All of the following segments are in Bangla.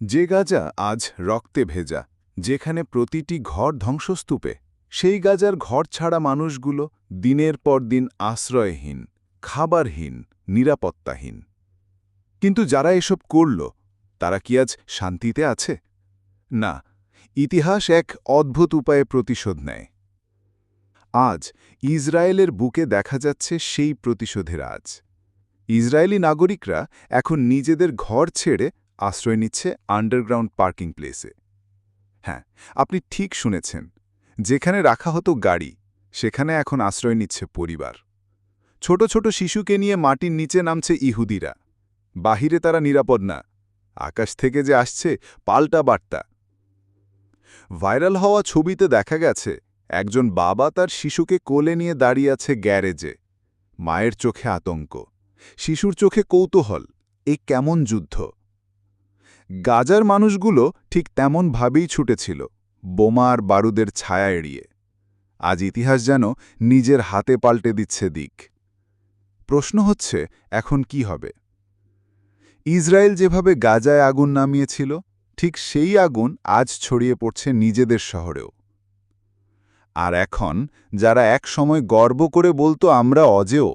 যে গাজা আজ রক্তে ভেজা, যেখানে প্রতিটি ঘর ধ্বংসস্তূপে, সেই গাজার ঘর ছাড়া মানুষগুলো দিনের পর দিন আশ্রয়হীন, খাবারহীন, নিরাপত্তাহীন। কিন্তু যারা এসব করল, তারা কি আজ শান্তিতে আছে? না, ইতিহাস এক অদ্ভুত উপায়ে প্রতিশোধ নেয়। আজ ইসরায়েলের বুকে দেখা যাচ্ছে সেই প্রতিশোধের আজ। ইসরায়েলি নাগরিকরা এখন নিজেদের ঘর ছেড়ে আশ্রয় নিচ্ছে আন্ডারগ্রাউন্ড পার্কিং প্লেসে। হ্যাঁ, আপনি ঠিক শুনেছেন, যেখানে রাখা হতো গাড়ি, সেখানে এখন আশ্রয় নিচ্ছে পরিবার। ছোট ছোট শিশুকে নিয়ে মাটির নিচে নামছে ইহুদিরা। বাহিরে তারা নিরাপদ না, আকাশ থেকে যে আসছে পাল্টা বার্তা। ভাইরাল হওয়া ছবিতে দেখা গেছে একজন বাবা তার শিশুকে কোলে নিয়ে দাঁড়িয়ে আছে গ্যারেজে। মায়ের চোখে আতঙ্ক, শিশুর চোখে কৌতূহল। এই কেমন যুদ্ধ! গাজার মানুষগুলো ঠিক তেমনভাবেই ছুটেছিল, বোমা আর বারুদের ছায়া এড়িয়ে। আজ ইতিহাস যেন নিজের হাতে পাল্টে দিচ্ছে দিক। প্রশ্ন হচ্ছে, এখন কি হবে? ইসরায়েল যেভাবে গাজায় আগুন নামিয়েছিল, ঠিক সেই আগুন আজ ছড়িয়ে পড়ছে নিজেদের শহরেও। আর এখন যারা এক সময় গর্ব করে বলতো আমরা অজেয়,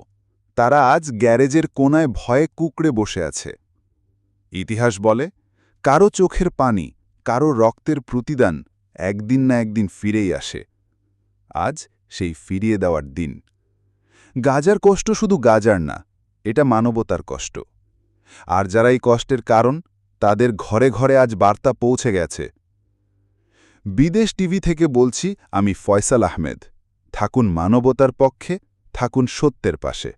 তারা আজ গ্যারেজের কোনায় ভয়ে কুঁকড়ে বসে আছে। ইতিহাস বলে, কারো চোখের পানি, কারো রক্তের প্রতিদান একদিন না একদিন ফিরেই আসে। আজ সেই ফিরিয়ে দেওয়ার দিন। গাজার কষ্ট শুধু গাজার না, এটা মানবতার কষ্ট। আর যারা এই কষ্টের কারণ, তাদের ঘরে ঘরে আজ বার্তা পৌঁছে গেছে। বিদেশ টিভি থেকে বলছি, আমি ফয়সাল আহমেদ। থাকুন মানবতার পক্ষে, থাকুন সত্যের পাশে।